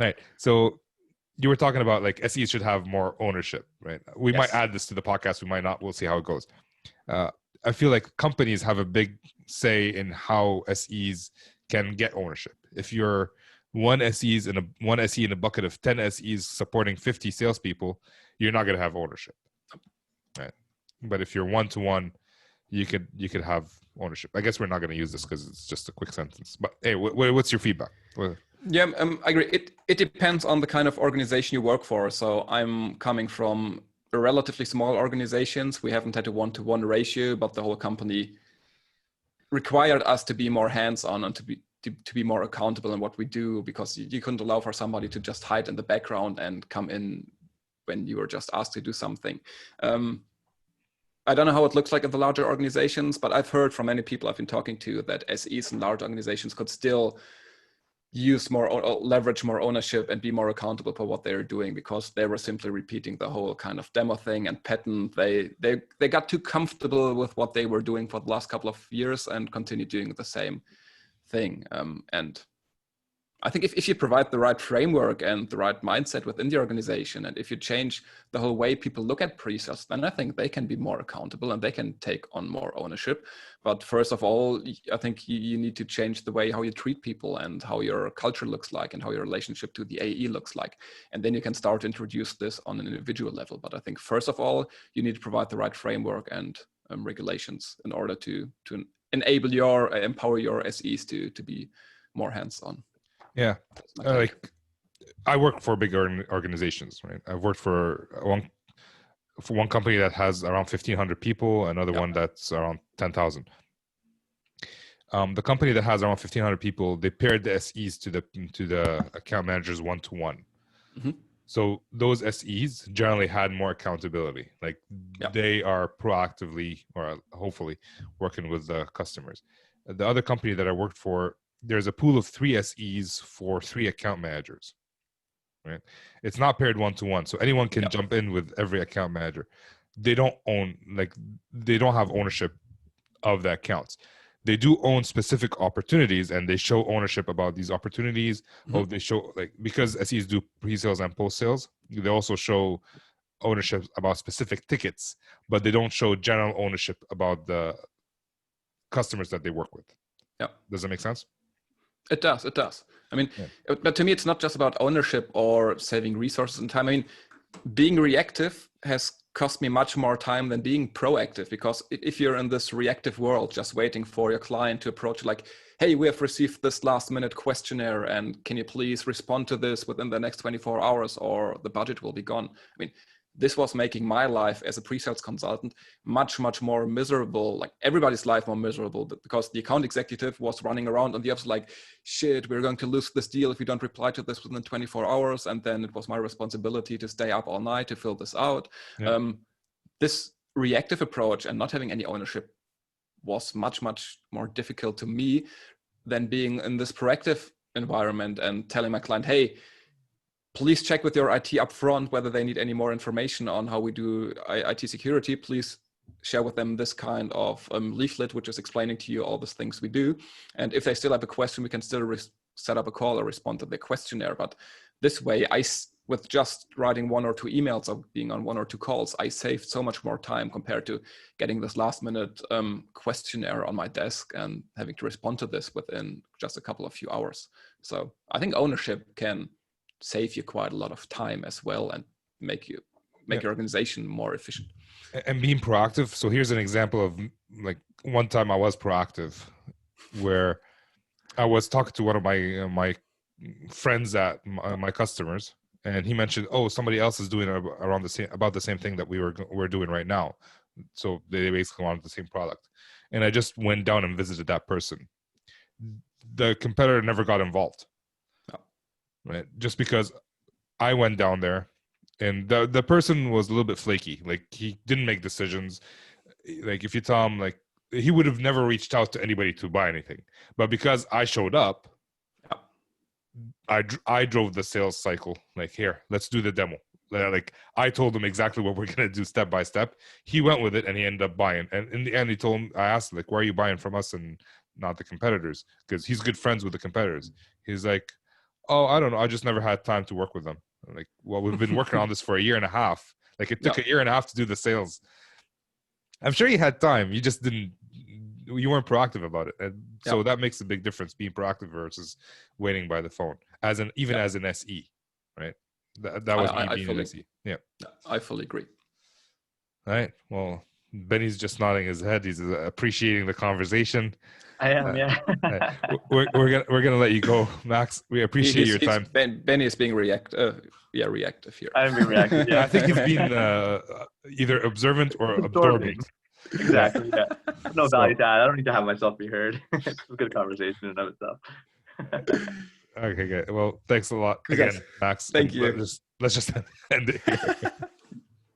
Right. So you were talking about like SEs should have more ownership, right? We might Yes. add this to the podcast. We might not. We'll see how it goes. I feel like companies have a big say in how SEs can get ownership. If you're one SE in a bucket of 10 SEs supporting 50 salespeople, you're not going to have ownership, right? But if you're one to one, you could have ownership. I guess we're not going to use this because it's just a quick sentence. But hey, what's your feedback? Yeah, I agree. It depends on the kind of organization you work for. So I'm coming from relatively small organizations. We haven't had a one-to-one ratio, but the whole company required us to be more hands-on and to be more accountable in what we do, because you couldn't allow for somebody to just hide in the background and come in when you were just asked to do something. I don't know how it looks like in the larger organizations, but I've heard from many people I've been talking to that SEs in large organizations could still use more or leverage more ownership and be more accountable for what they're doing, because they were simply repeating the whole kind of demo thing and pattern. They got too comfortable with what they were doing for the last couple of years and continue doing the same thing. And I think if you provide the right framework and the right mindset within the organization, and if you change the whole way people look at pre-sales, then I think they can be more accountable and they can take on more ownership. But first of all, I think you need to change the way how you treat people and how your culture looks like and how your relationship to the AE looks like. And then you can start to introduce this on an individual level. But I think first of all, you need to provide the right framework and regulations in order to empower your SEs to be more hands-on. Yeah, like I work for big organizations, right? I've worked for one company that has around 1,500 people, another one that's around 10,000. The company that has around 1,500 people, they paired the SEs to the account managers one-to-one. Mm-hmm. So those SEs generally had more accountability. Like they are proactively or hopefully working with the customers. The other company that I worked for, there's a pool of 3 SEs for 3 account managers, right? It's not paired one-to-one, so anyone can jump in with every account manager. They don't have ownership of the accounts. They do own specific opportunities, and they show ownership about these opportunities. Mm-hmm. They show, like, because SEs do pre-sales and post-sales, they also show ownership about specific tickets, but they don't show general ownership about the customers that they work with. Yeah. Does that make sense? It does. I mean, but to me, it's not just about ownership or saving resources and time. I mean, being reactive has cost me much more time than being proactive, because if you're in this reactive world, just waiting for your client to approach, like, hey, we have received this last minute questionnaire and can you please respond to this within the next 24 hours or the budget will be gone. I mean, this was making my life as a pre-sales consultant much, much more miserable, like everybody's life more miserable, because the account executive was running around on the opposite, like, shit, we're going to lose this deal if you don't reply to this within 24 hours. And then it was my responsibility to stay up all night to fill this out. Yeah. This reactive approach and not having any ownership was much, much more difficult to me than being in this proactive environment and telling my client, hey, please check with your IT up front whether they need any more information on how we do IT security. Please share with them this kind of leaflet, which is explaining to you all these things we do. And if they still have a question, we can still set up a call or respond to the questionnaire. But this way, with just writing 1 or 2 emails or being on 1 or 2 calls, I saved so much more time compared to getting this last minute questionnaire on my desk and having to respond to this within just a couple of few hours. So I think ownership can save you quite a lot of time as well and make your organization more efficient. And being proactive. So here's an example of, like, one time I was proactive where I was talking to one of my friends at my customers, and he mentioned, oh, somebody else is doing about the same thing that we're doing right now. So they basically wanted the same product. And I just went down and visited that person. The competitor never got involved. Right, just because I went down there, and the person was a little bit flaky. Like, he didn't make decisions. Like, if you tell him, like, he would have never reached out to anybody to buy anything. But because I showed up, I drove the sales cycle. Like, here, let's do the demo. Like, I told him exactly what we're gonna do step by step. He went with it, and he ended up buying. And in the end, I asked him, like, why are you buying from us and not the competitors? Because he's good friends with the competitors. He's like, Oh, I don't know. I just never had time to work with them. Like, well, we've been working on this for a year and a half. Like, it took a year and a half to do the sales. I'm sure you had time. You just didn't. You weren't proactive about it, and so that makes a big difference. Being proactive versus waiting by the phone, as an SE, right? That was me being an SE. Yeah, I fully agree. All right. Well, Benny's just nodding his head. He's appreciating the conversation. I am, yeah. we're gonna let you go, Max. We appreciate your time. Benny is being reactive here. I'm being reactive. Yeah. I think he's being either observant or absorbing. Exactly. Yeah. No value to add. I don't need to have myself be heard. It's a good conversation in and of itself. Okay, good. Well, thanks a lot again, Max. Thank you. Let's just end it here.